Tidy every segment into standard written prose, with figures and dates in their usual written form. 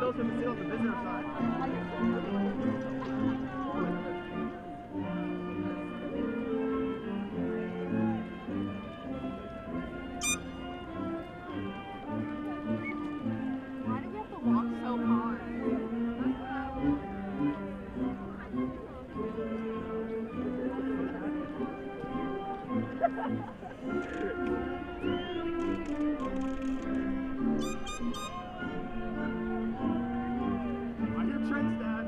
those in the sit on the visitor side. Why do we have to walk so hard? On your trench, Dad.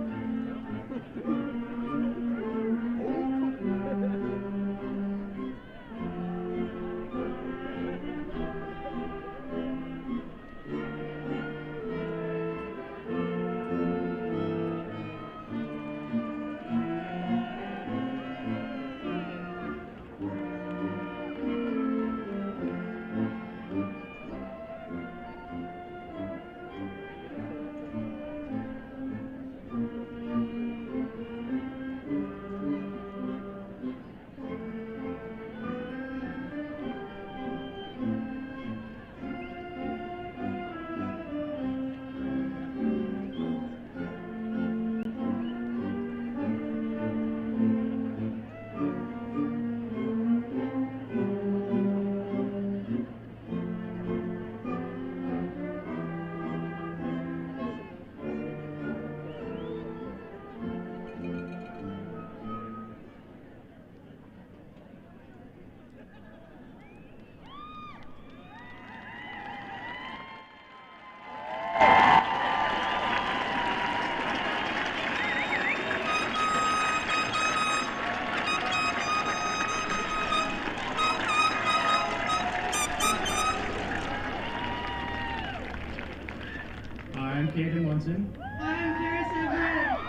I'm Caden Munson. I'm Paris Everett.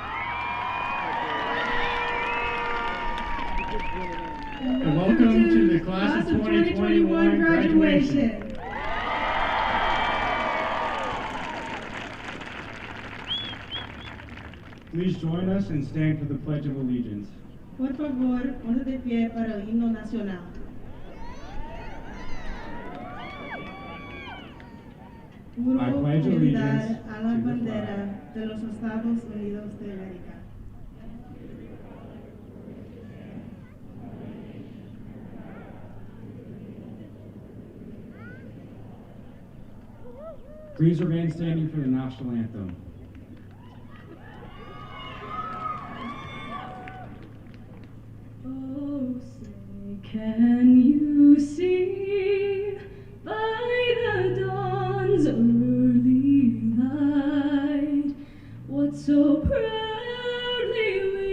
And welcome to the class of 2021 graduation. Please join us and stand for the Pledge of Allegiance. Por favor, ponte de pie para el himno nacional. Juro I pledge allegiance fidelidad a la to the bandera de los Estados Unidos de América. Please remain standing for the national anthem. Oh, say, can you see by the dawn's early light what so proudly we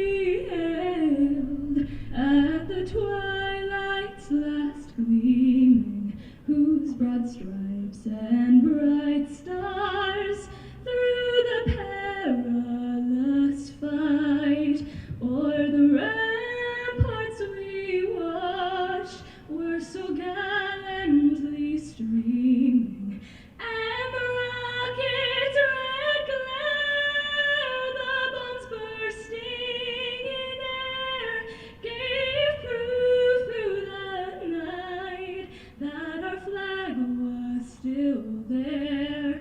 hailed at the twilight's last gleaming, whose broad stripes and bright stars through the perilous fight o'er the ramparts we watched were so gallantly streaming, and the rocket's red glare, the bombs bursting in air, gave proof through the night that our flag was still there.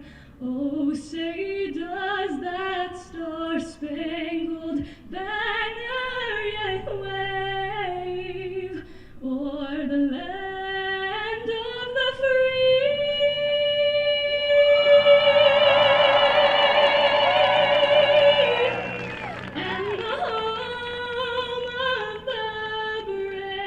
Oh, say, does that star-spangled banner yet wave o'er the land of the free? And the home of the brave.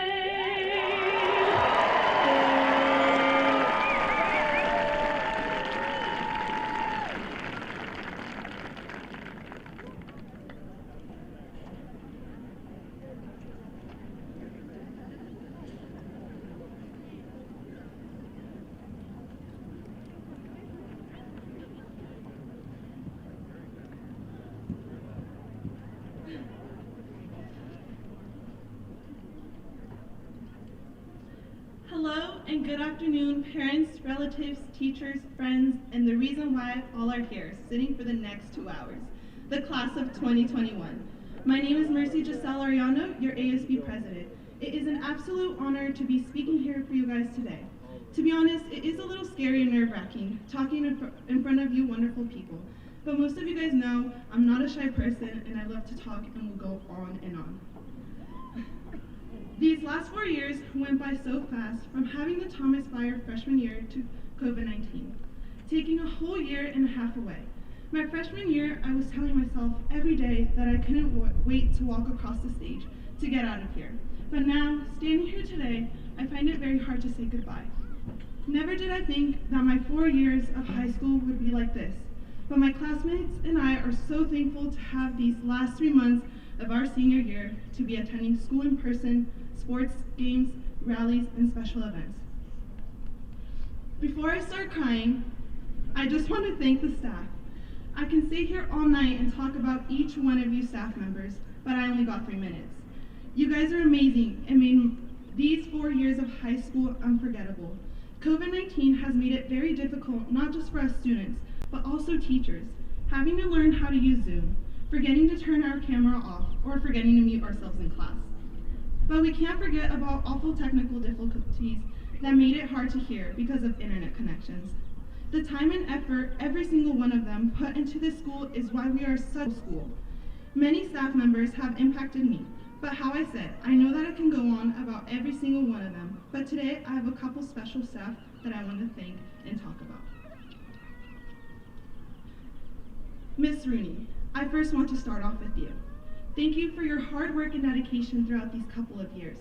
Hello and good afternoon, parents, relatives, teachers, friends, and the reason why all are here, sitting for the next 2 hours, the class of 2021. My name is Mercy Giselle Ariano, your ASB president. It is an absolute honor to be speaking here for you guys today. To be honest, it is a little scary and nerve-wracking talking in front of you wonderful people. but most of you guys know I'm not a shy person and I love to talk and will go on and on. These last 4 years went by so fast, from having the Thomas Fire freshman year to COVID-19, taking a whole year and a half away. My freshman year, I was telling myself every day that I couldn't wait to walk across the stage to get out of here. But now, standing here today, I find it very hard to say goodbye. Never did I think that my 4 years of high school would be like this, but my classmates and I are so thankful to have these last 3 months of our senior year to be attending school in person, sports, games, rallies, and special events. Before I start crying, I just want to thank the staff. I can stay here all night and talk about each one of you staff members, but I only got 3 minutes. You guys are amazing and made these 4 years of high school unforgettable. COVID-19 has made it very difficult, not just for us students, but also teachers, having to learn how to use Zoom, forgetting to turn our camera off, or forgetting to mute ourselves in class. But we can't forget about awful technical difficulties that made it hard to hear because of internet connections. The time and effort every single one of them put into this school is why we are such a school. Many staff members have impacted me, but how I said, I know that I can go on about every single one of them, but today I have a couple special staff that I want to thank and talk about. Miss Rooney, I first want to start off with you. Thank you for your hard work and dedication throughout these couple of years.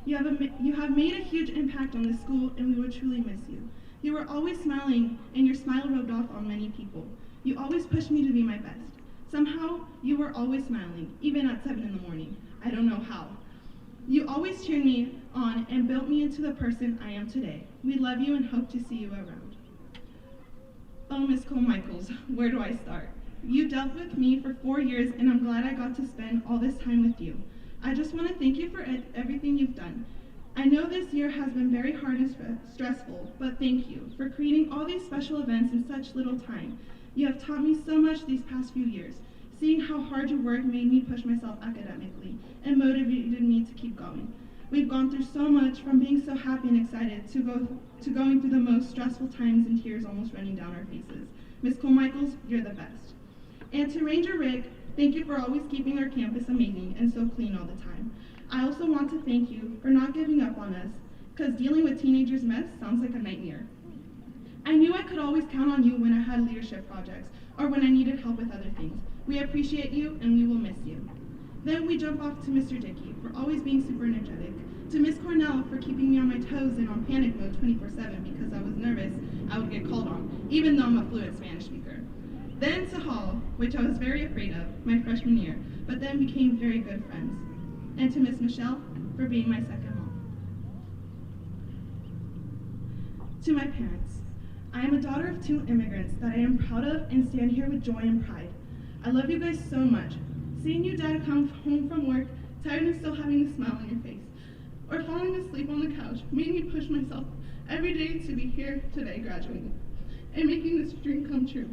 You have made a huge impact on this school, and we will truly miss you. You were always smiling, and your smile rubbed off on many people. You always pushed me to be my best. Somehow, you were always smiling, even at 7 in the morning. I don't know how. You always cheered me on and built me into the person I am today. We love you and hope to see you around. Oh, Miss Cole-Michaels, where do I start? You dealt with me for 4 years, and I'm glad I got to spend all this time with you. I just want to thank you for everything you've done. I know this year has been very hard and stressful, but thank you for creating all these special events in such little time. You have taught me so much these past few years. Seeing how hard you work made me push myself academically and motivated me to keep going. We've gone through so much, from being so happy and excited to going through the most stressful times and tears almost running down our faces. Miss Cole-Michaels, you're the best. And to Ranger Rick, thank you for always keeping our campus amazing and so clean all the time. I also want to thank you for not giving up on us, because dealing with teenagers' mess sounds like a nightmare. I knew I could always count on you when I had leadership projects or when I needed help with other things. We appreciate you and we will miss you. Then we jump off to Mr. Dickey for always being super energetic, to Miss Cornell for keeping me on my toes and on panic mode 24/7 because I was nervous I would get called on, even though I'm a fluent Spanish speaker. Then to Hall, which I was very afraid of my freshman year, but then became very good friends. And to Miss Michelle for being my second mom. To my parents, I am a daughter of 2 immigrants that I am proud of and stand here with joy and pride. I love you guys so much. Seeing you dad come home from work, tired and still having a smile on your face, or falling asleep on the couch made me push myself every day to be here today graduating and making this dream come true.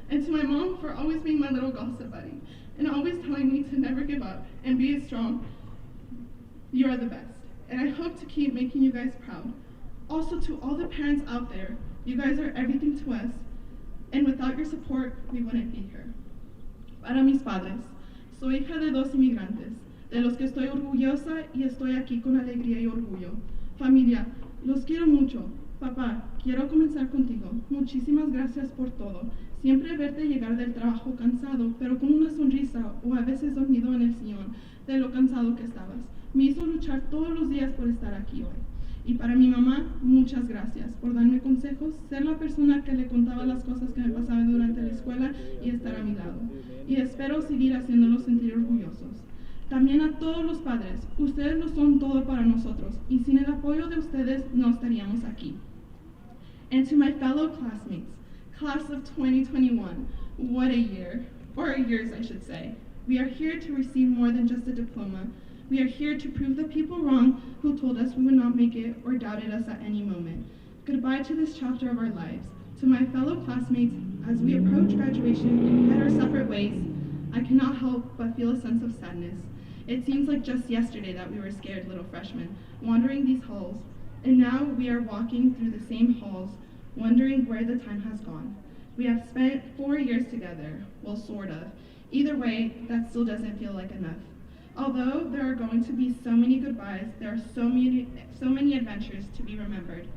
And to my mom for always being my little gossip buddy and always telling me to never give up and be as strong. You are the best, and I hope to keep making you guys proud. Also to all the parents out there, you guys are everything to us, and without your support, we wouldn't be here. Para mis padres, soy hija de 2 inmigrantes, de los que estoy orgullosa y estoy aquí con alegría y orgullo. Familia, los quiero mucho. Papá, quiero comenzar contigo. Muchísimas gracias por todo. Siempre verte llegar del trabajo cansado, pero con una sonrisa o a veces dormido en el sillón de lo cansado que estabas. Me hizo luchar todos los días por estar aquí hoy. Y para mi mamá, muchas gracias por darme consejos, ser la persona que le contaba las cosas que me pasaban durante la escuela y estar a mi lado. Y espero seguir haciéndolos sentir orgullosos. También a todos los padres, ustedes lo son todo para nosotros, y sin el apoyo de ustedes no estaríamos aquí. And to my fellow classmates, class of 2021, what a year, or years I should say. We are here to receive more than just a diploma. We are here to prove the people wrong who told us we would not make it or doubted us at any moment. Goodbye to this chapter of our lives. To my fellow classmates, as we approach graduation and head our separate ways, I cannot help but feel a sense of sadness. It seems like just yesterday that we were scared little freshmen, wandering these halls, and now we are walking through the same halls, wondering where the time has gone. We have spent 4 years together, well, sort of. Either way, that still doesn't feel like enough. Although there are going to be so many goodbyes, there are so many adventures to be remembered.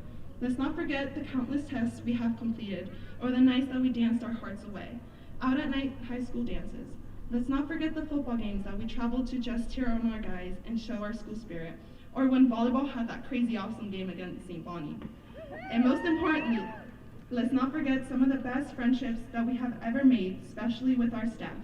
Let's not forget the countless tests we have completed, or the nights that we danced our hearts away. Out at night high school dances. Let's not forget the football games that we traveled to just cheer on our guys and show our school spirit, or when volleyball had that crazy awesome game against St. Bonnie. And most importantly, let's not forget some of the best friendships that we have ever made, especially with our staff.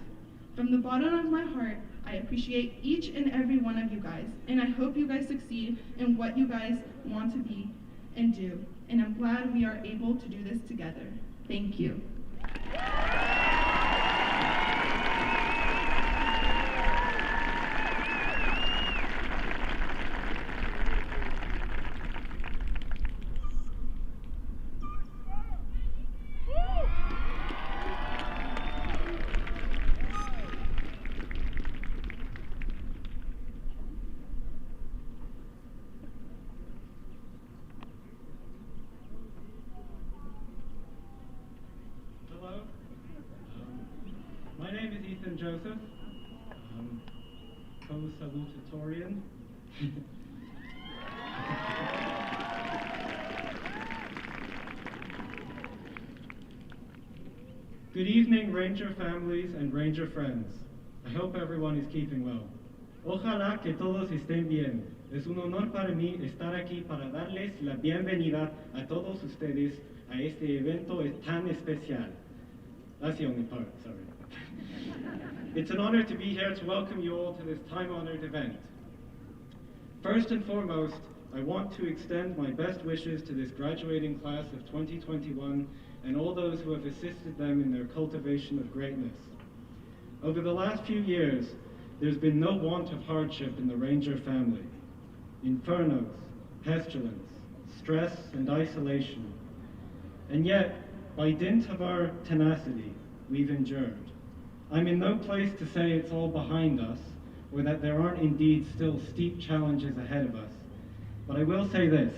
From the bottom of my heart, I appreciate each and every one of you guys, and I hope you guys succeed in what you guys want to be and do. And I'm glad we are able to do this together. Thank you. My name is Ethan Joseph, co-salutatorian. Good evening, Ranger families and Ranger friends. I hope everyone is keeping well. Ojalá que todos estén bien. Es un honor para mí estar aquí para darles la bienvenida a todos ustedes a este evento tan especial. That's the only part, sorry. It's an honor to be here to welcome you all to this time-honored event. First and foremost, I want to extend my best wishes to this graduating class of 2021 and all those who have assisted them in their cultivation of greatness. Over the last few years, there's been no want of hardship in the Ranger family. Infernos, pestilence, stress, and isolation. And yet, by dint of our tenacity, we've endured. I'm in no place to say it's all behind us, or that there aren't indeed still steep challenges ahead of us. But I will say this,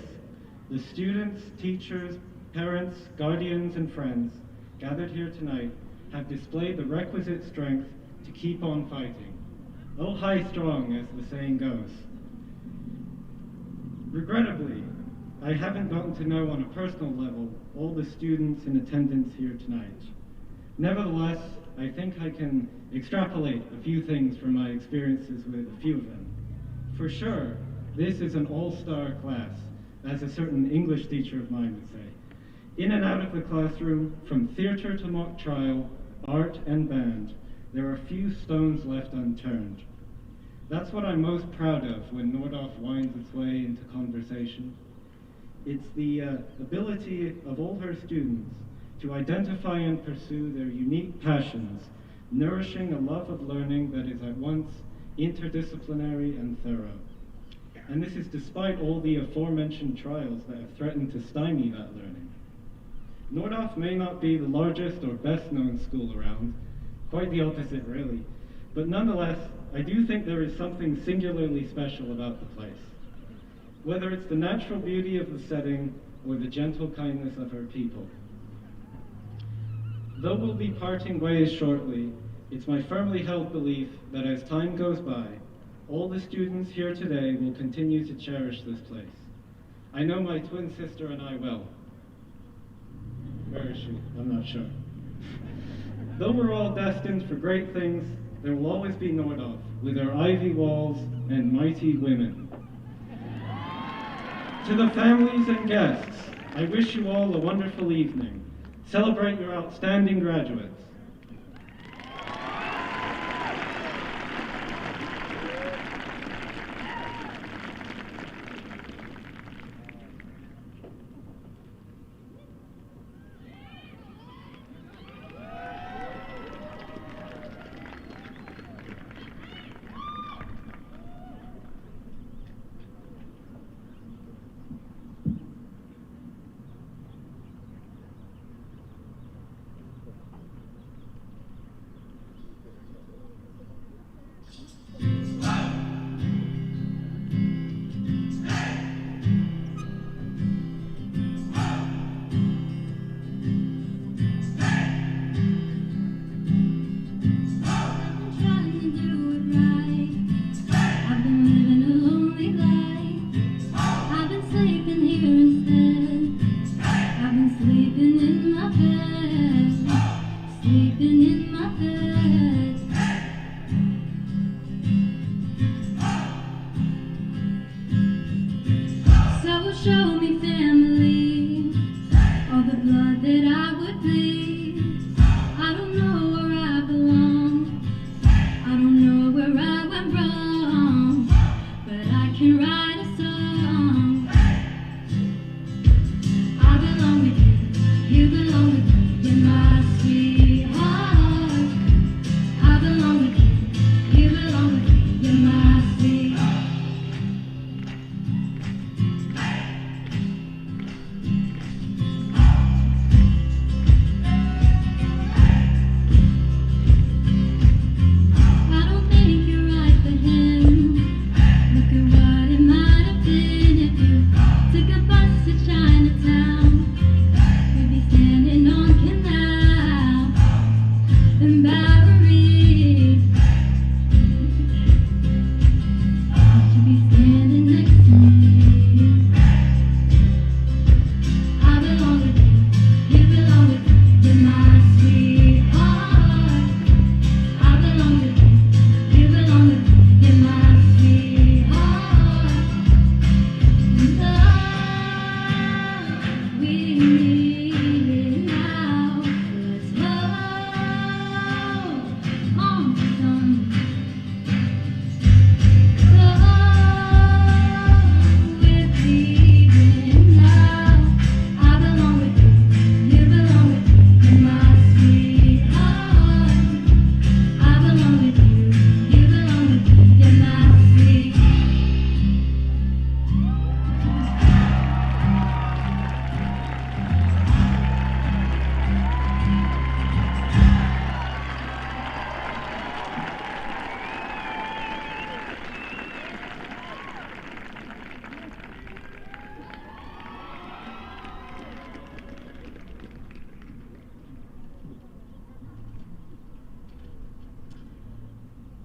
the students, teachers, parents, guardians, and friends gathered here tonight have displayed the requisite strength to keep on fighting. Oh, high strong, as the saying goes. Regrettably, I haven't gotten to know on a personal level all the students in attendance here tonight. Nevertheless, I think I can extrapolate a few things from my experiences with a few of them. For sure, this is an all-star class, as a certain English teacher of mine would say. In and out of the classroom, from theater to mock trial, art and band, there are few stones left unturned. That's what I'm most proud of when Nordhoff winds its way into conversation. It's the ability of all her students to identify and pursue their unique passions, nourishing a love of learning that is at once interdisciplinary and thorough. And this is despite all the aforementioned trials that have threatened to stymie that learning. Nordhoff may not be the largest or best-known school around, quite the opposite really, but nonetheless, I do think there is something singularly special about the place. Whether it's the natural beauty of the setting or the gentle kindness of her people. Though we'll be parting ways shortly, it's my firmly held belief that as time goes by, all the students here today will continue to cherish this place. I know my twin sister and I will. Where is she? I'm not sure. Though we're all destined for great things, there will always be Nordhoff with our ivy walls and mighty women. To the families and guests, I wish you all a wonderful evening. Celebrate your outstanding graduates.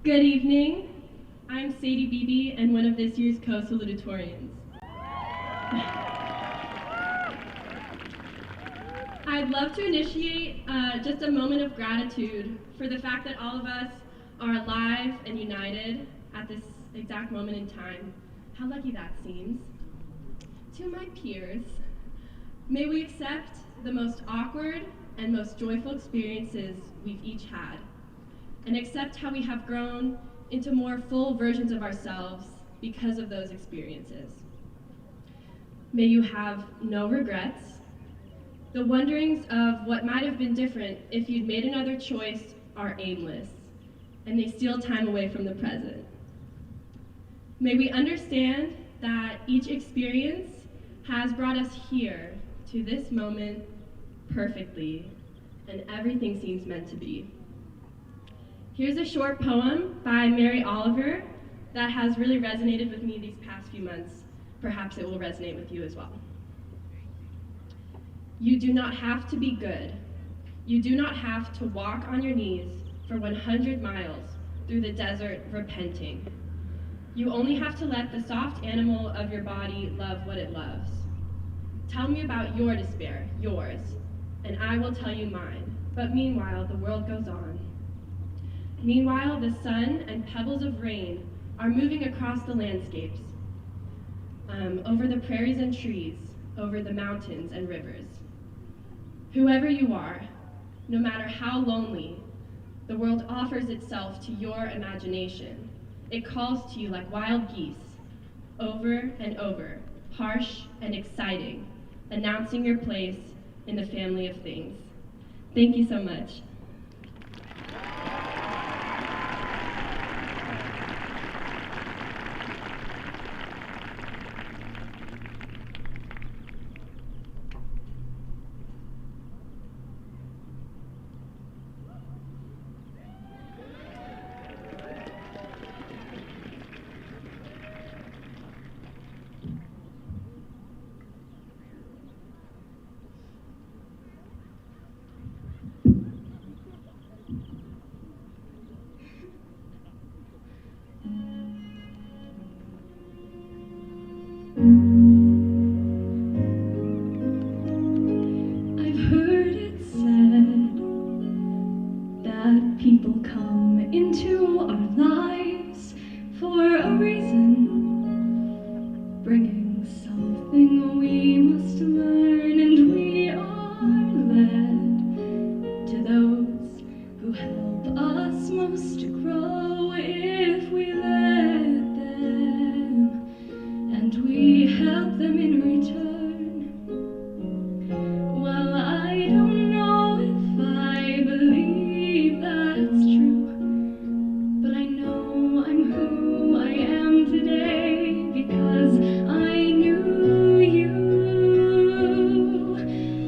Good evening. I'm Sadie Beebe and one of this year's co-salutatorians. I'd love to initiate just a moment of gratitude for the fact that all of us are alive and united at this exact moment in time. How lucky that seems. To my peers, may we accept the most awkward and most joyful experiences we've each had, and accept how we have grown into more full versions of ourselves because of those experiences. May you have no regrets. The wonderings of what might have been different if you'd made another choice are aimless, and they steal time away from the present. May we understand that each experience has brought us here to this moment perfectly, and everything seems meant to be. Here's a short poem by Mary Oliver that has really resonated with me these past few months. Perhaps it will resonate with you as well. You do not have to be good. You do not have to walk on your knees for 100 miles through the desert repenting. You only have to let the soft animal of your body love what it loves. Tell me about your despair, yours, and I will tell you mine. But meanwhile, the world goes on. Meanwhile, the sun and pebbles of rain are moving across the landscapes, over the prairies and trees, over the mountains and rivers. Whoever you are, no matter how lonely, the world offers itself to your imagination. It calls to you like wild geese, over and over, harsh and exciting, announcing your place in the family of things. Thank you so much. I've heard it said that people come into our lives for a reason, bringing something we must learn, and we are led to those who help us most to grow if we let them, and we help them in return. Well, I don't know if I believe that's true, but I know I'm who I am today because I knew you.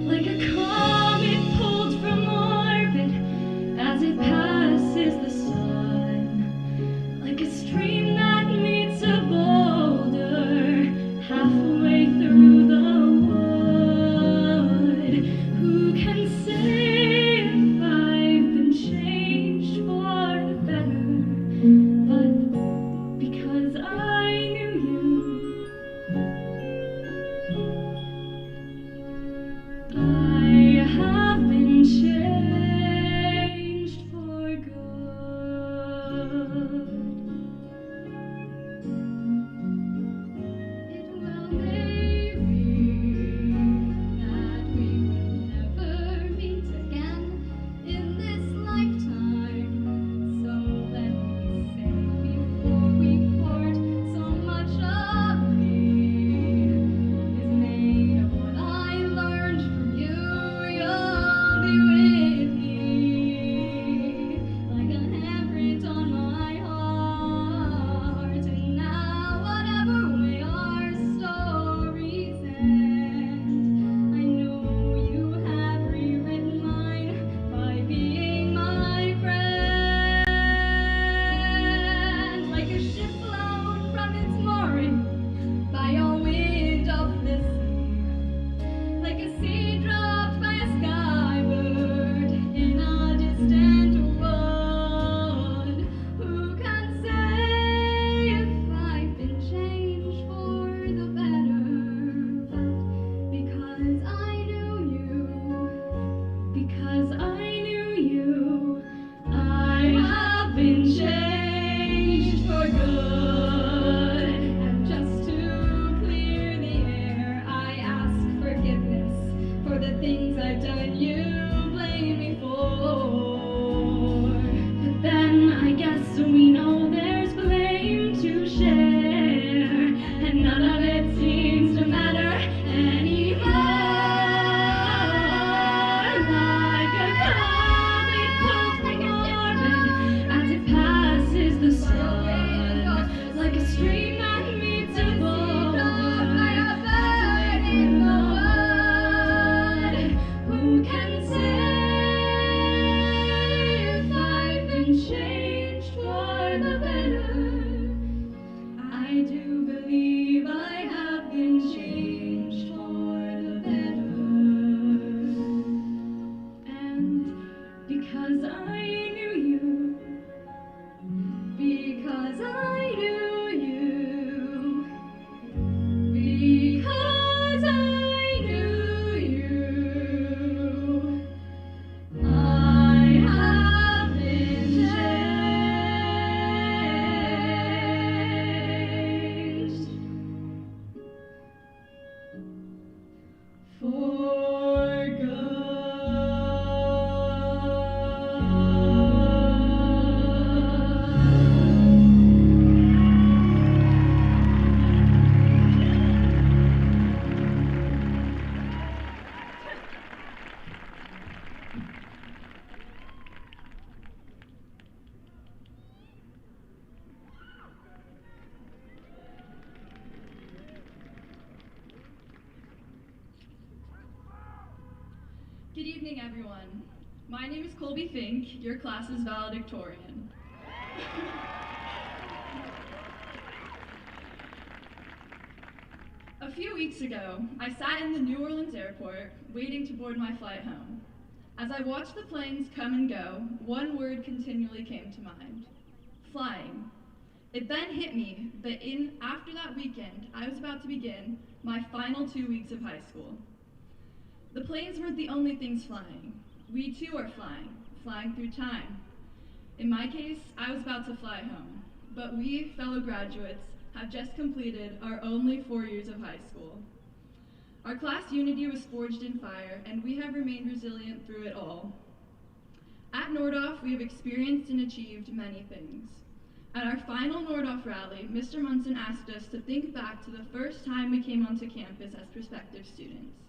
Like a comet pulled from orbit as it passes the sun, like a stream that meets a boulder halfway through the wood. Who can say if I've been changed for the better? But because I knew you, I have been changed for good. It may be that we will never meet again in this lifetime. So let me say before we part, so much of me is made of what I learned from you. I've done you blame me for. But then I guess we know there's blame to share, and none of it seems to matter anymore. Like a comic book orbit as it passes the sun, like a stream that meets a boulder, in the mud. Who can say if I've been changed for the better? I do believe I have been changed for the better. And because I knew you, because I knew you, because I knew you, I have been changed for Good evening, everyone. My name is Colby Fink, your class's valedictorian. A few weeks ago, I sat in the New Orleans airport, waiting to board my flight home. As I watched the planes come and go, one word continually came to mind: flying. It then hit me that after that weekend, I was about to begin my final 2 weeks of high school. The planes weren't the only things flying. We too are flying through time. In my case, I was about to fly home, but we, fellow graduates, have just completed our only 4 years of high school. Our class unity was forged in fire, and we have remained resilient through it all. At Nordhoff, we have experienced and achieved many things. At our final Nordhoff rally, Mr. Munson asked us to think back to the first time we came onto campus as prospective students.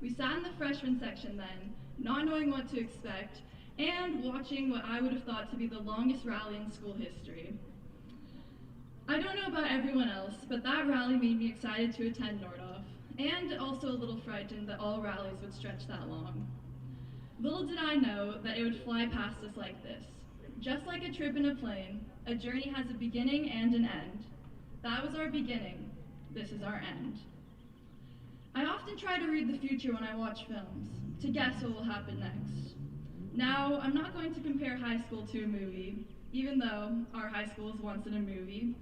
We sat in the freshman section then, not knowing what to expect, and watching what I would have thought to be the longest rally in school history. I don't know about everyone else, but that rally made me excited to attend Nordhoff, and also a little frightened that all rallies would stretch that long. Little did I know that it would fly past us like this. Just like a trip in a plane, a journey has a beginning and an end. That was our beginning. This is our end. I often try to read the future when I watch films, to guess what will happen next. Now, I'm not going to compare high school to a movie, even though our high school was once in a movie,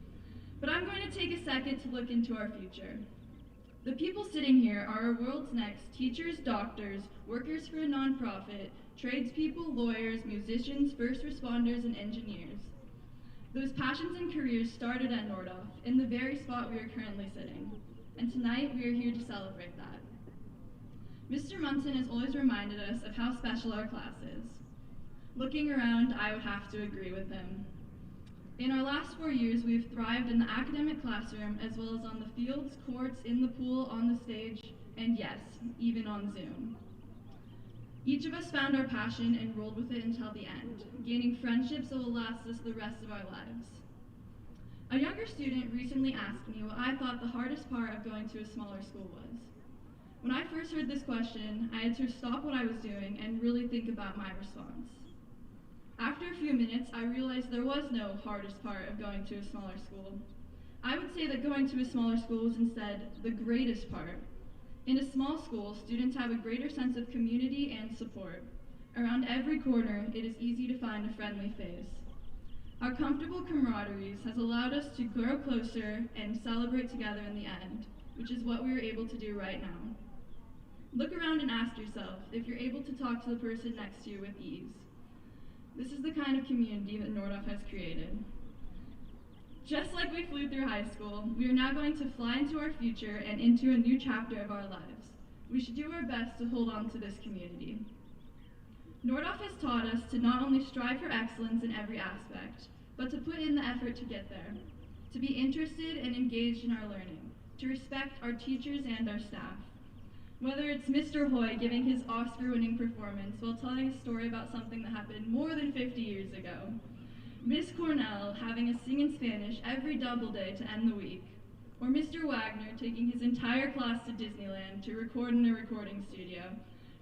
but I'm going to take a second to look into our future. The people sitting here are our world's next teachers, doctors, workers for a nonprofit, tradespeople, lawyers, musicians, first responders, and engineers. Those passions and careers started at Nordhoff, in the very spot we are currently sitting. And tonight, we are here to celebrate that. Mr. Munson has always reminded us of how special our class is. Looking around, I would have to agree with him. In our last 4 years, we have thrived in the academic classroom, as well as on the fields, courts, in the pool, on the stage, and yes, even on Zoom. Each of us found our passion and rolled with it until the end, gaining friendships that will last us the rest of our lives. A younger student recently asked me what I thought the hardest part of going to a smaller school was. When I first heard this question, I had to stop what I was doing and really think about my response. After a few minutes, I realized there was no hardest part of going to a smaller school. I would say that going to a smaller school was instead the greatest part. In a small school, students have a greater sense of community and support. Around every corner, it is easy to find a friendly face. Our comfortable camaraderie has allowed us to grow closer and celebrate together in the end, which is what we are able to do right now. Look around and ask yourself if you're able to talk to the person next to you with ease. This is the kind of community that Nordhoff has created. Just like we flew through high school, we are now going to fly into our future and into a new chapter of our lives. We should do our best to hold on to this community. Nordhoff has taught us to not only strive for excellence in every aspect, but to put in the effort to get there, to be interested and engaged in our learning, to respect our teachers and our staff. Whether it's Mr. Hoy giving his Oscar-winning performance while telling a story about something that happened more than 50 years ago, Miss Cornell having us sing in Spanish every double day to end the week, or Mr. Wagner taking his entire class to Disneyland to record in a recording studio,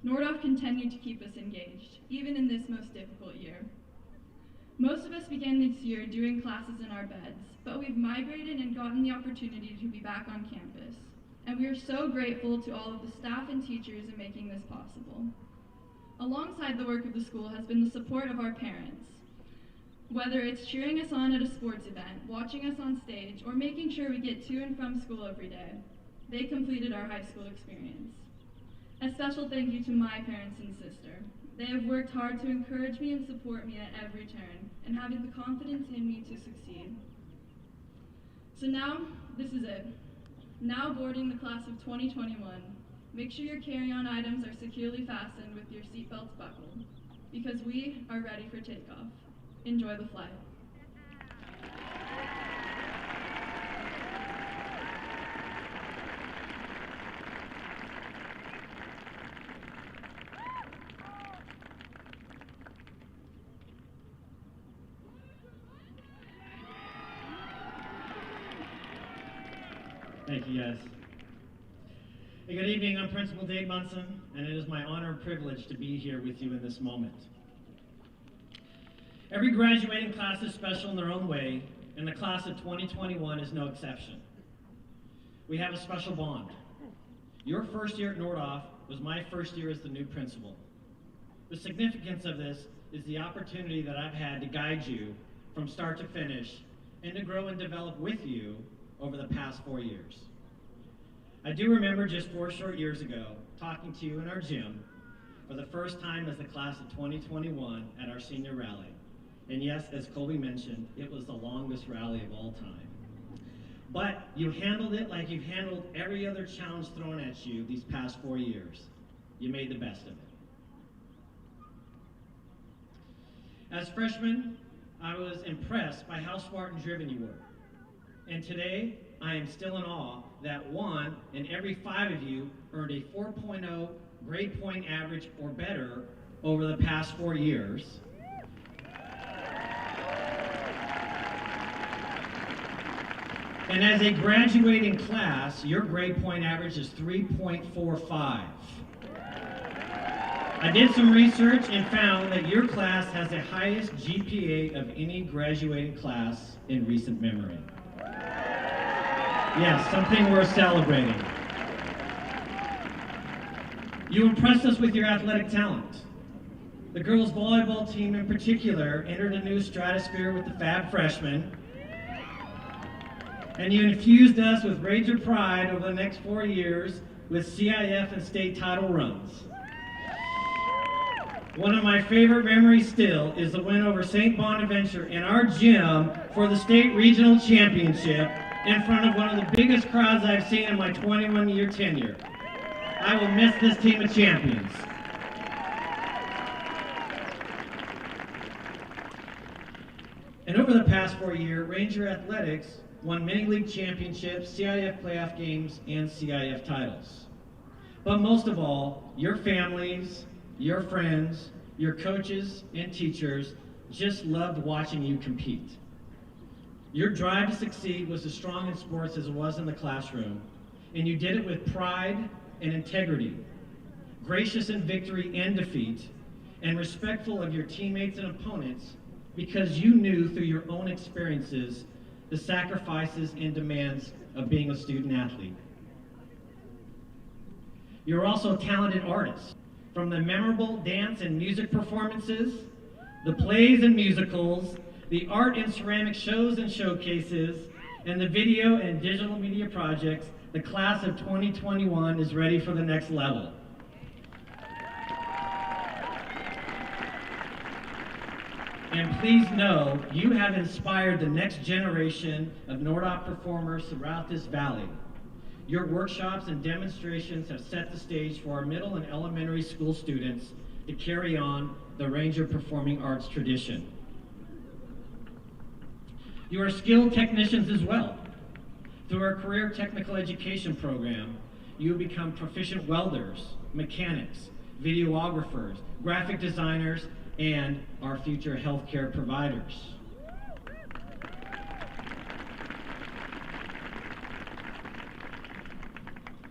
Nordhoff continued to keep us engaged, even in this most difficult year. Most of us began this year doing classes in our beds, but we've migrated and gotten the opportunity to be back on campus. And we are so grateful to all of the staff and teachers in making this possible. Alongside the work of the school has been the support of our parents. Whether it's cheering us on at a sports event, watching us on stage, or making sure we get to and from school every day, they completed our high school experience. A special thank you to my parents and sister. They have worked hard to encourage me and support me at every turn, and having the confidence in me to succeed. So now, this is it. Now boarding the class of 2021, make sure your carry-on items are securely fastened with your seatbelts buckled, because we are ready for takeoff. Enjoy the flight. Thank you, guys. Hey, good evening. I'm Principal Dave Munson, and it is my honor and privilege to be here with you in this moment. Every graduating class is special in their own way, and the class of 2021 is no exception. We have a special bond. Your first year at Nordhoff was my first year as the new principal. The significance of this is the opportunity that I've had to guide you from start to finish and to grow and develop with you over the past 4 years. I do remember just 4 short years ago talking to you in our gym for the first time as the class of 2021 at our senior rally. And yes, as Colby mentioned, it was the longest rally of all time. But you handled it like you've handled every other challenge thrown at you these past 4 years. You made the best of it. As freshmen, I was impressed by how smart and driven you were. And today, I am still in awe that 1 in every 5 of you earned a 4.0 grade point average or better over the past 4 years. And as a graduating class, your grade point average is 3.45. I did some research and found that your class has the highest GPA of any graduating class in recent memory. Yes, something worth celebrating. You impressed us with your athletic talent. The girls' volleyball team in particular entered a new stratosphere with the Fab Freshmen. And you infused us with Ranger pride over the next 4 years with CIF and state title runs. One of my favorite memories still is the win over St. Bonaventure in our gym for the state regional championship in front of one of the biggest crowds I've seen in my 21-year tenure. I will miss this team of champions. And over the past 4 years, Ranger Athletics won many league championships, CIF playoff games, and CIF titles. But most of all, your families, your friends, your coaches, and teachers just loved watching you compete. Your drive to succeed was as strong in sports as it was in the classroom, and you did it with pride and integrity, gracious in victory and defeat, and respectful of your teammates and opponents because you knew through your own experiences the sacrifices and demands of being a student athlete. You're also a talented artist. From the memorable dance and music performances, the plays and musicals, the art and ceramic shows and showcases, and the video and digital media projects, the class of 2021 is ready for the next level. And please know, you have inspired the next generation of Nordhoff performers throughout this valley. Your workshops and demonstrations have set the stage for our middle and elementary school students to carry on the Ranger Performing Arts tradition. You are skilled technicians as well. Through our career technical education program, you will become proficient welders, mechanics, videographers, graphic designers, and our future healthcare providers.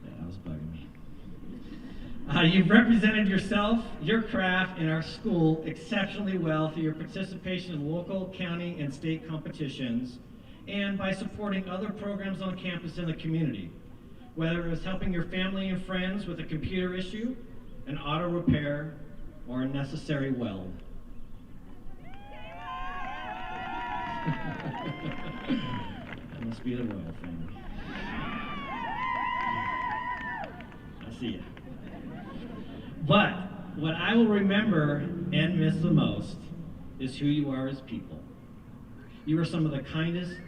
That was bugging me. You've represented yourself, your craft, and our school exceptionally well through your participation in local, county, and state competitions, and by supporting other programs on campus in the community, whether it was helping your family and friends with a computer issue, an auto repair, or a necessary weld. That must be the royal family. I see ya. But what I will remember and miss the most is who you are as people. You are some of the kindest,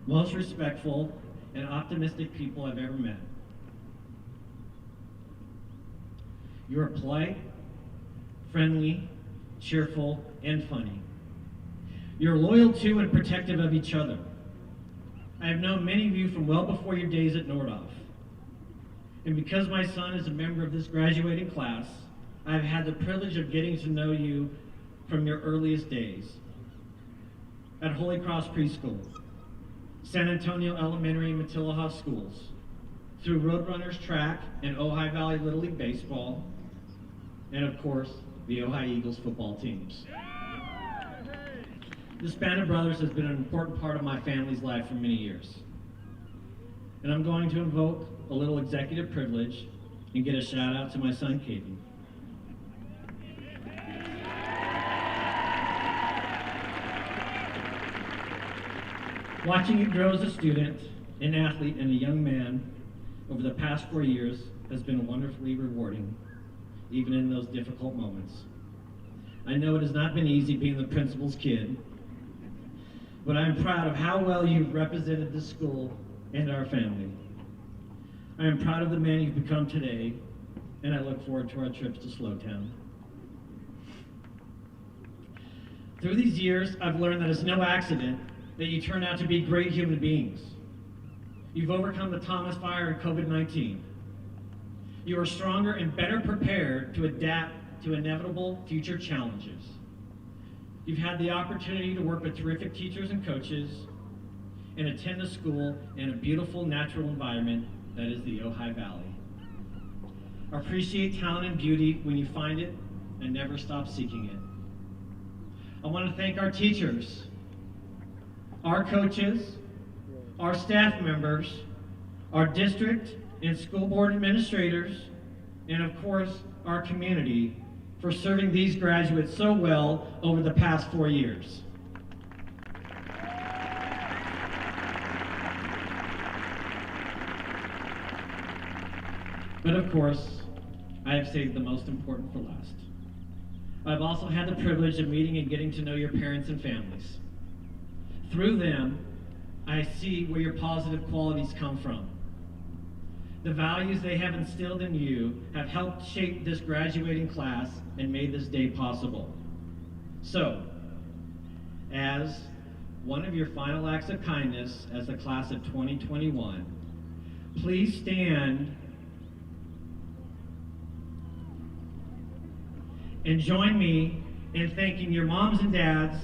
most respectful, and optimistic people I've ever met. You are polite, friendly, cheerful, and funny. You're loyal to and protective of each other. I have known many of you from well before your days at Nordhoff. And because my son is a member of this graduating class, I've had the privilege of getting to know you from your earliest days. At Holy Cross Preschool, San Antonio Elementary and Matilaha Schools, through Roadrunners Track and Ojai Valley Little League Baseball, and of course, the Ojai Eagles football teams. This band of brothers has been an important part of my family's life for many years. And I'm going to invoke a little executive privilege and get a shout out to my son, Caden. Watching you grow as a student, an athlete, and a young man over the past 4 years has been wonderfully rewarding, even in those difficult moments. I know it has not been easy being the principal's kid, but I am proud of how well you've represented this school and our family. I am proud of the man you've become today, and I look forward to our trips to Slowtown. Through these years, I've learned that it's no accident that you turn out to be great human beings. You've overcome the Thomas Fire and COVID-19. You are stronger and better prepared to adapt to inevitable future challenges. You've had the opportunity to work with terrific teachers and coaches and attend a school in a beautiful natural environment that is the Ojai Valley. Appreciate talent and beauty when you find it and never stop seeking it. I want to thank our teachers, our coaches, our staff members, our district and school board administrators, and of course, our community for serving these graduates so well over the past 4 years. But of course, I have saved the most important for last. I've also had the privilege of meeting and getting to know your parents and families. Through them, I see where your positive qualities come from. The values they have instilled in you have helped shape this graduating class and made this day possible. So, as one of your final acts of kindness as the class of 2021, please stand and join me in thanking your moms and dads,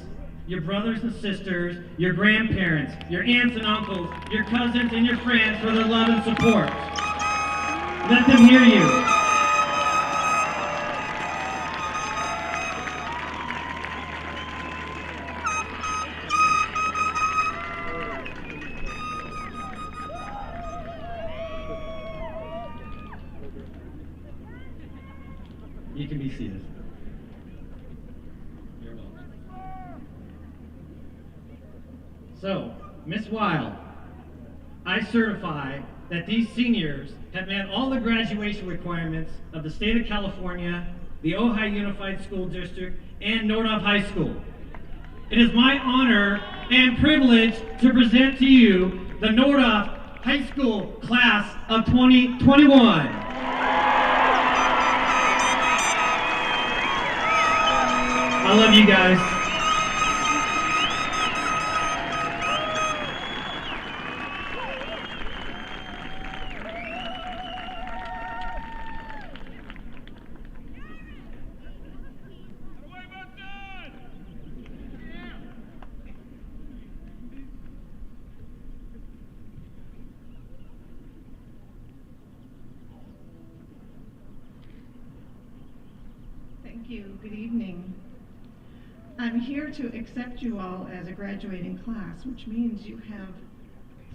your brothers and sisters, your grandparents, your aunts and uncles, your cousins and your friends for their love and support. Let them hear you. You can be seated. You're welcome. So, Ms. Weil, I certify that these seniors have met all the graduation requirements of the state of California, the Ojai Unified School District, and Nordhoff High School. It is my honor and privilege to present to you the Nordhoff High School Class of 2021. I love you guys. Thank you. Good evening. I'm here to accept you all as a graduating class, which means you have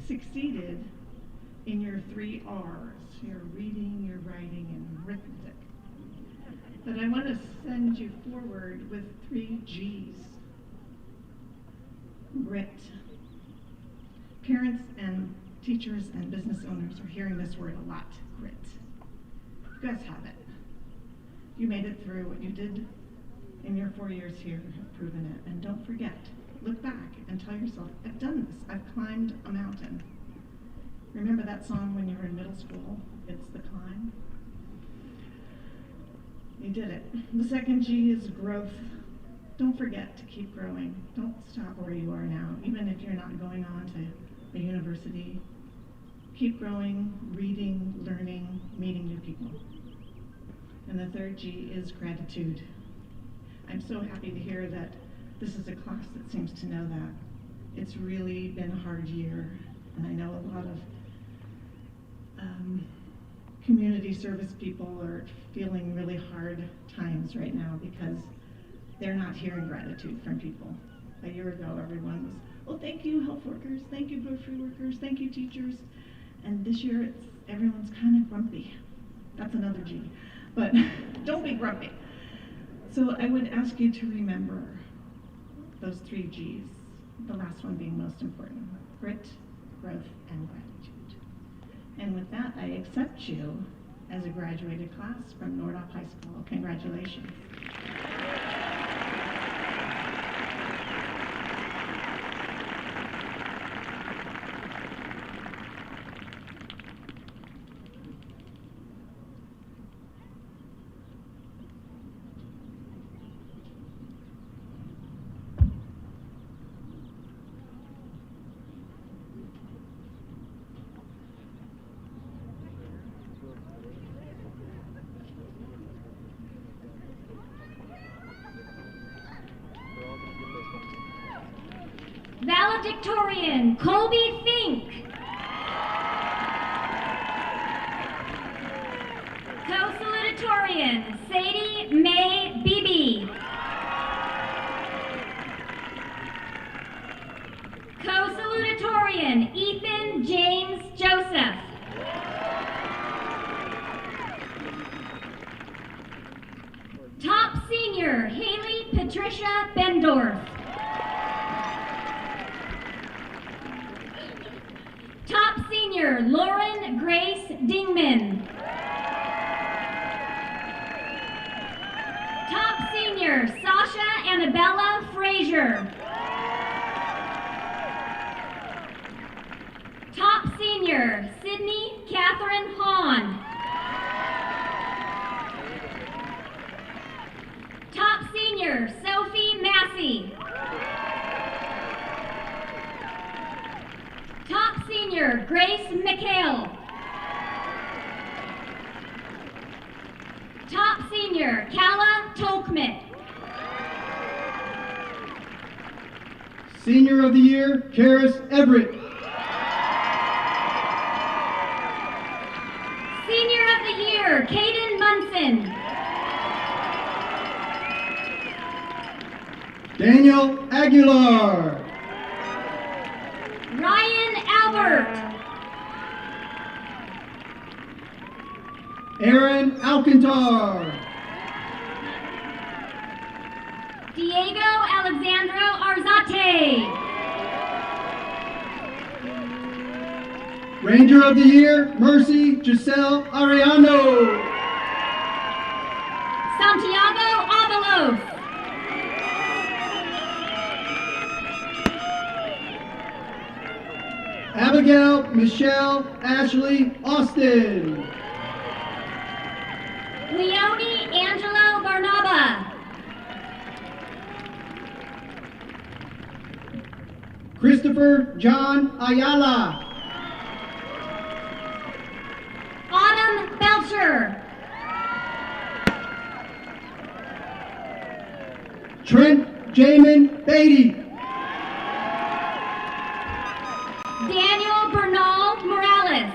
succeeded in your 3 R's, your reading, your writing, and arithmetic. But I want to send you forward with 3 G's. Grit. Parents and teachers and business owners are hearing this word a lot, grit. You guys have it. You made it through. What you did in your 4 years here have proven it. And don't forget, look back and tell yourself, I've done this. I've climbed a mountain. Remember that song when you were in middle school? It's the climb. You did it. The second G is growth. Don't forget to keep growing. Don't stop where you are now, even if you're not going on to a university. Keep growing, reading, learning, meeting new people. And the third G is gratitude. I'm so happy to hear that this is a class that seems to know that. It's really been a hard year, and I know a lot of community service people are feeling really hard times right now because they're not hearing gratitude from people. A year ago, everyone was, oh, thank you, health workers, thank you, grocery workers, thank you, teachers. And this year, everyone's kind of grumpy. That's another G. But don't be grumpy. So I would ask you to remember those 3 G's, the last one being most important: grit, growth, and gratitude. And with that, I accept you as a graduated class from Nordhoff High School. Congratulations. Valedictorian, Colby Fink. Co-salutatorian, Sadie Mae Beebe. Co-salutatorian, Ethan James Joseph. Top senior, Haley Patricia Bendorf. Top senior, Lauren Grace Dingman. Top senior, Sasha Annabella Frazier. Top senior, Sydney Catherine Hahn. Top senior, Sophie Massey. Top senior, Grace McHale. Top senior, Kala Tolkmit. Senior of the Year, Karis Everett. Senior of the Year, Caden Munson. Daniel Aguilar. Ryan Albert. Aaron Alcantar. Diego Alexandro Arzate. Ranger of the Year, Mercy Giselle Ariano. Santiago Avalos. Abigail Michelle Ashley Austin. Leonie Angelo Barnaba. Christopher John Ayala. Autumn Belcher. Trent Jamin Beatty. Daniel Bernal Morales.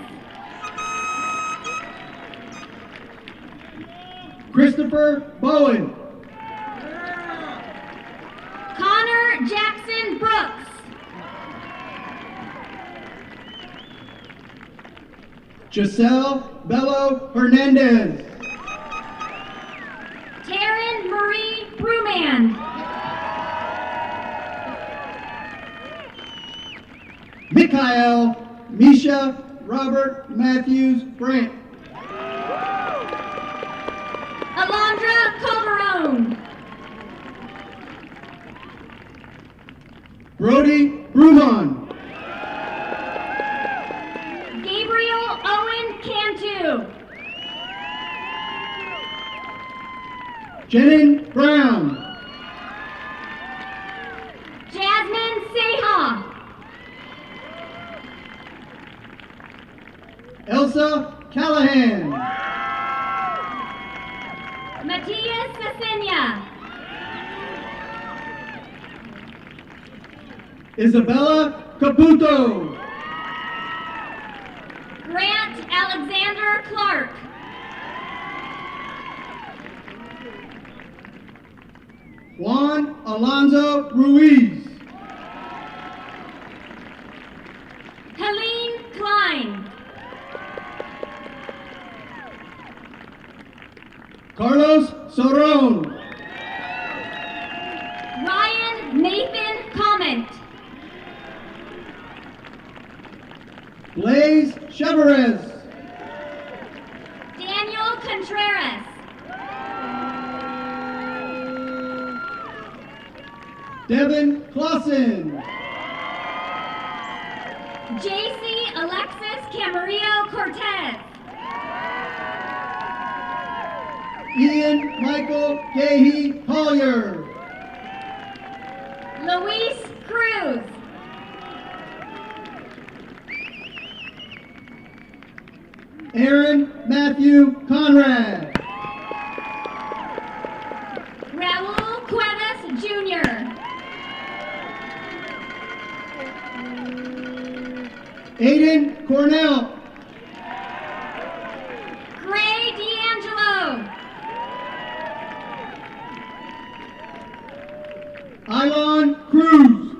Christopher Bowen. Connor Jackson Brooks. Giselle Bello Hernandez. Taryn Marie Bruman. Mikhail Misha Robert Matthews Brandt. Alondra Calderon. Brody Bruman. Gabriel Owen Cantu. Jenin Brown. Jasmine Seha. Elsa Callahan. Matias Cecilia. Isabella Caputo. Grant Alexander Clark. Juan Alonzo Ruiz. Helene Klein. Carlos Soron. Ryan Nathan Comment. Blaze Cheverez. Daniel Contreras. Devin Clausen. JC Alexis Camarillo Cortez. Ian Michael Gahey Collier. Luis Cruz. Aaron Matthew Conrad. Raul Cuevas Jr. Aiden Cornell. Gray D'Angelo. Ilon Cruz.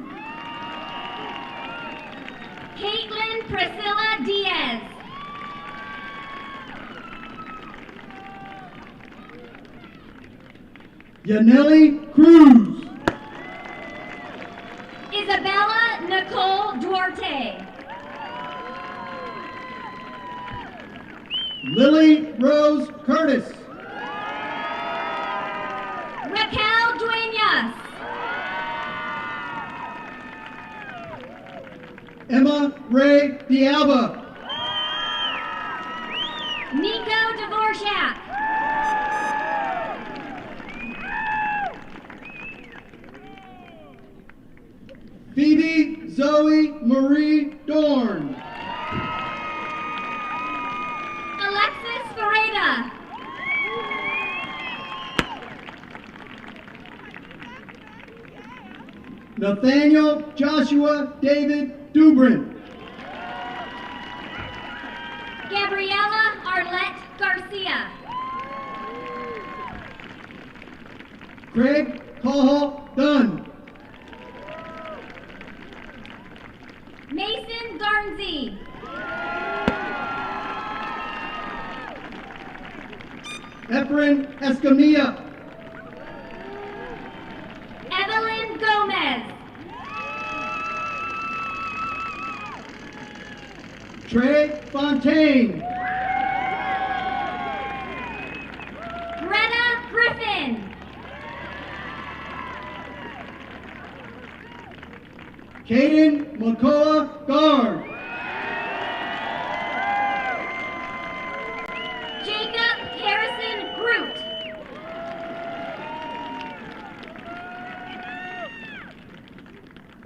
Caitlin Priscilla Diaz. Yaneli Cruz. Isabella Nicole Duarte. Lily Rose Curtis. Raquel Duenas. Emma Ray Dialba. Nico Dvorak. Phoebe Zoe Marie Dorn. Alexis Ferreira. Nathaniel Joshua David Dubrin. Gabriela Arlette Garcia. Craig Cahill Dunn. Mason Garnsey. Efren Escamilla. Evelyn Gomez. Trey Fontaine. Greta Griffin. Caden McCullough Guard.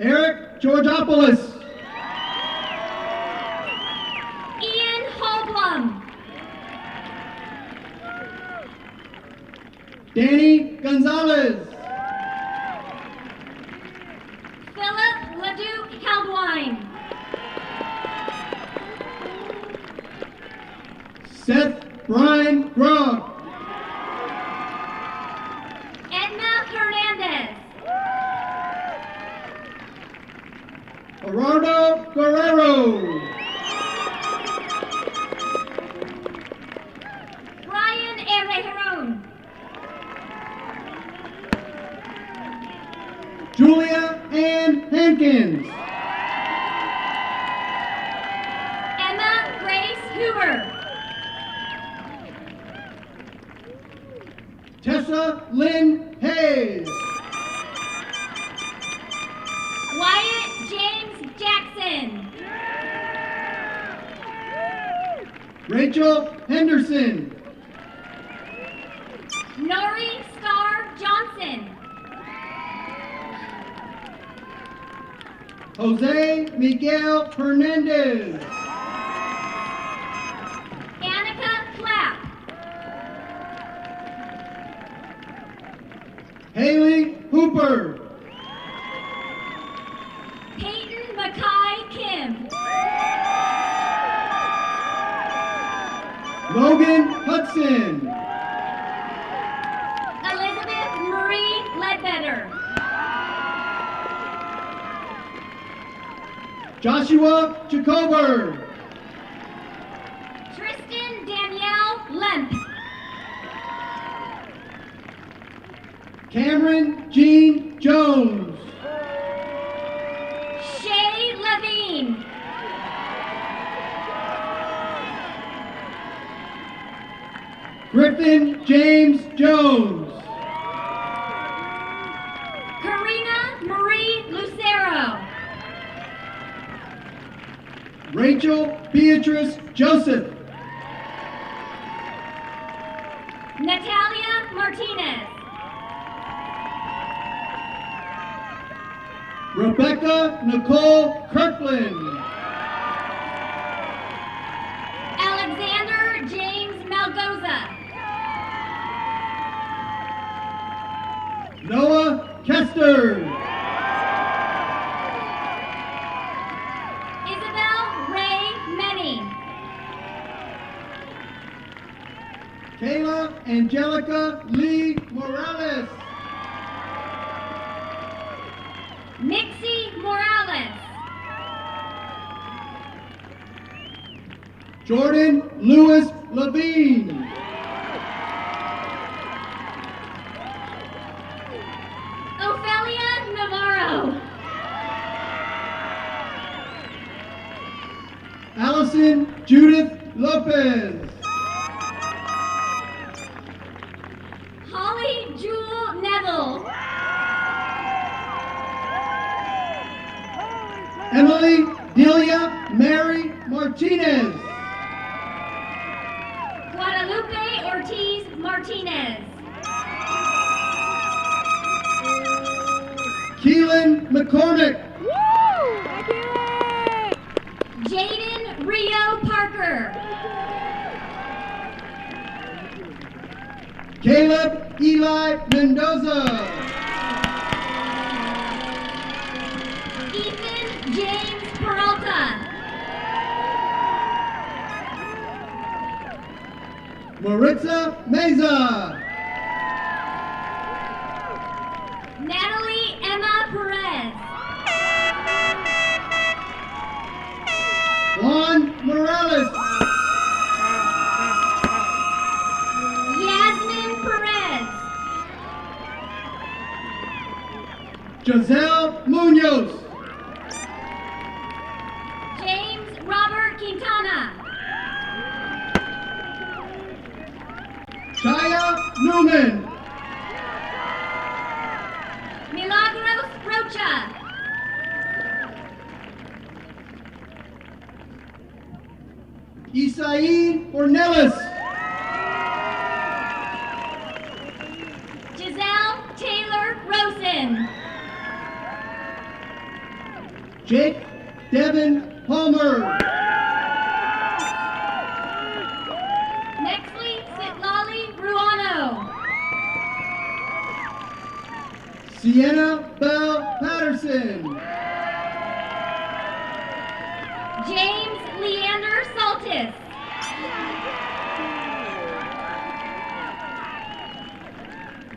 Eric Georgopoulos. Ian Holblum. Danny Gonzalez. Philip LeDuc Heldwine. Seth Brian Grog. Edna Hernandez. Gerardo Guerrero. Brian Herreron. Julia Ann Hankins. Emma Grace Hoover. Tessa Lynn Hayes. Wyatt James Jackson. Rachel Henderson. Nori Star Johnson. Jose Miguel Hernandez. Annika Clapp. Haley Hooper. Peyton Mackay Kim. Logan Hudson. Elizabeth Marie Ledbetter. Joshua Jacober. Tristan Danielle Lemp. Cameron Jean Jones. Shay Levine. Griffin James Jones. Karina Marie Lucero. Rachel Beatrice Joseph. Natalia Martinez. Rebecca Nicole Kirkland. Alexander James Malgoza. Noah Kester. Isabel Ray Menny. Kayla Angelica Lee Morales. Nixie Morales. Jordan Lewis Levine. Ophelia Navarro. Allison Judith Lopez. Holly Jewel Neville. Emily Delia Mary Martinez. Guadalupe Ortiz Martinez. Keelan McCormick. Jaden Rio Parker. Caleb Eli Mendoza. Ethan James Peralta. Maritza Meza. Natalie Emma Perez. Juan Morales. Yasmin Perez. Giselle Munoz. James Robert Quintana. Chaya Newman. Milagros Rocha. Isaid Ornelas. Giselle Taylor Rosen. Jake Devin Palmer. Nextly, Sitlali Ruano. Sienna Bell Patterson. James Leander Saltis.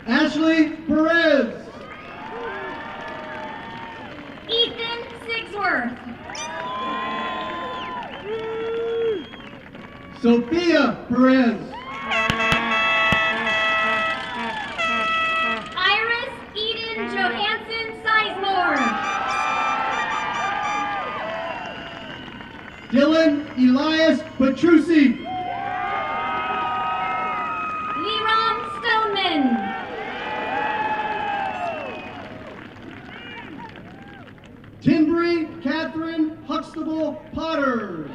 Ashley Perez. Ethan Sigsworth. Sophia Perez. Iris Eden Johansson Sizemore. Dylan Elias Petrucci. Liram Stoneman. Timbri Catherine Huxtable Potter.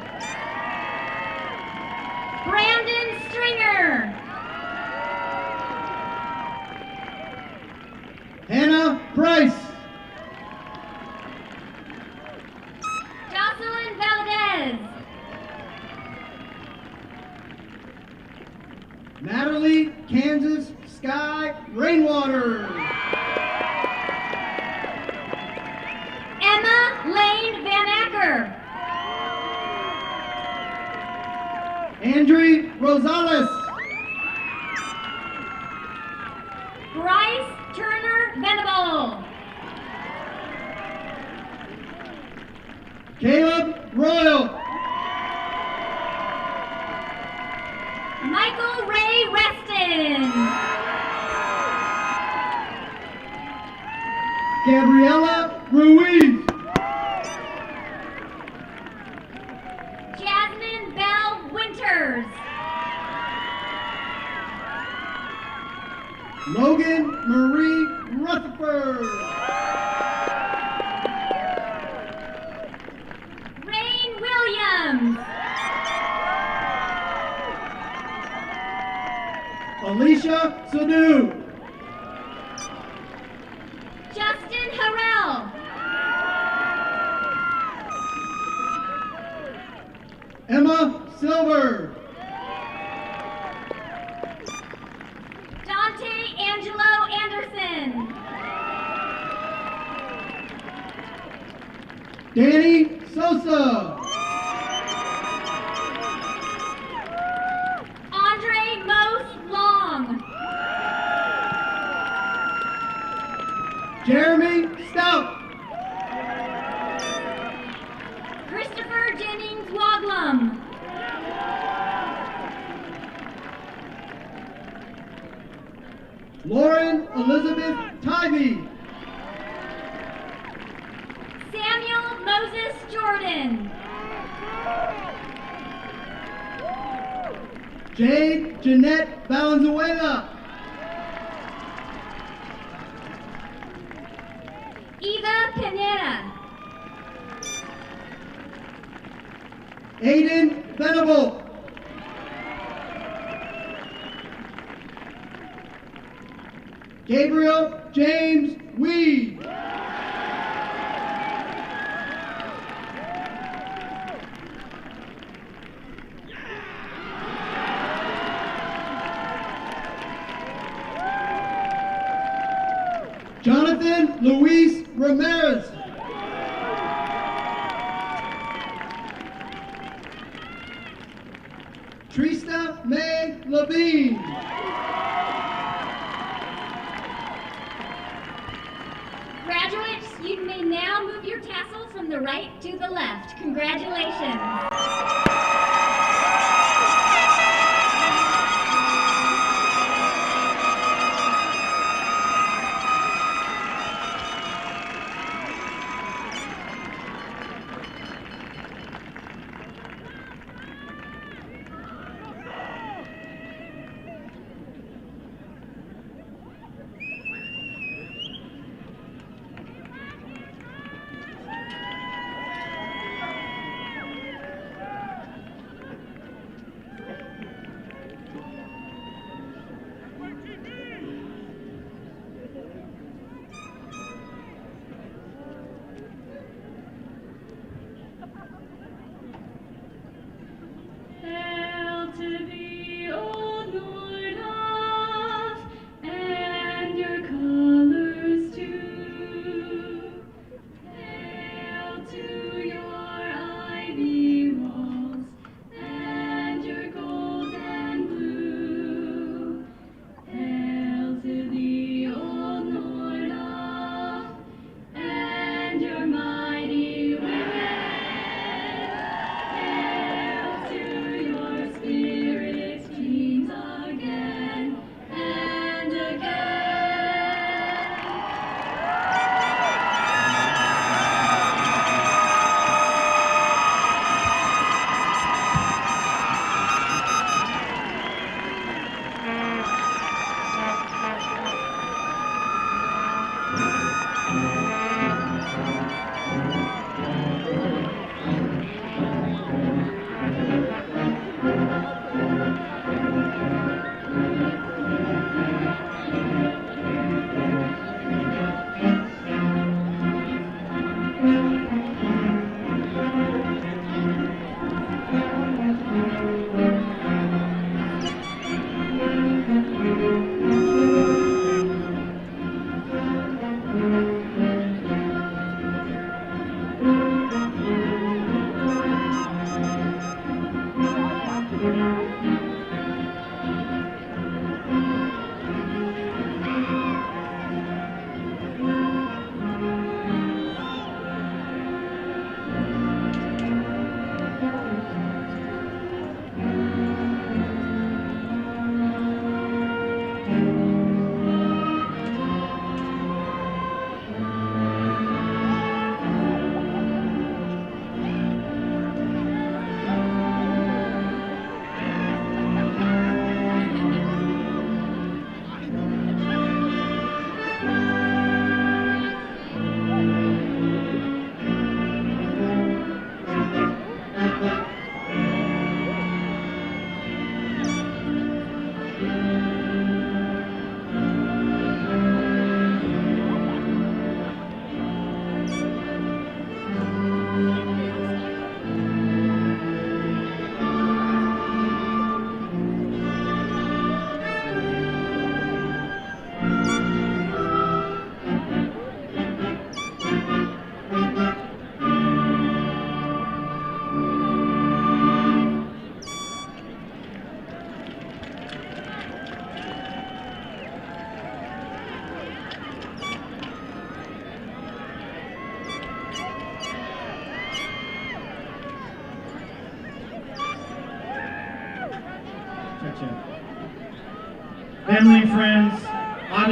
Brandon Stringer. Hannah Price. Jocelyn Valdez. Natalie Kansas Sky Rainwater. Emma Lane Van Acker. Andre Rosales. Bryce Turner Venable. Caleb Royal. Michael Ray Reston. Gabriella Ruiz. Jasmine Bell Winters. Logan Marie Rutherford. Rain Williams. Alicia Sadu. Justin Harrell. Emma Silver. Dante Angelo Anderson. Danny Sosa. Andre Mose Long. Jeremy Stout. Christopher Jennings Waglum. Lauren Elizabeth Tivey. Samuel Moses Jordan. Jade Jeanette Valenzuela. Eva Pineda. Aiden Venable. Gabriel James Weed. Jonathan Luis Ramirez. Trista May Levine. Graduates, you may now move your tassels from the right to the left. Congratulations.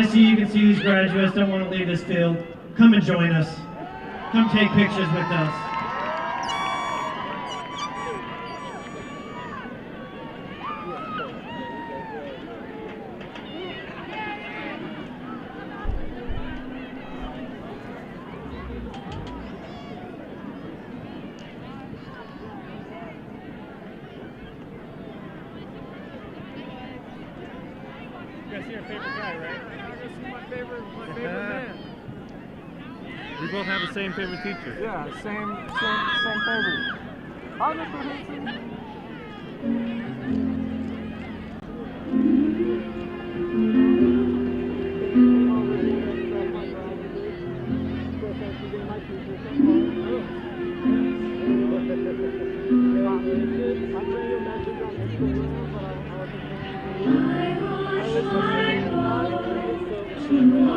Obviously, you can see these graduates don't want to leave this field. Come and join us. Come take pictures with us. You guys see your favorite guy, right? This is my favorite man. We both have the same favorite teacher. Yeah, same favorite. Hi, Mr. Hinson. I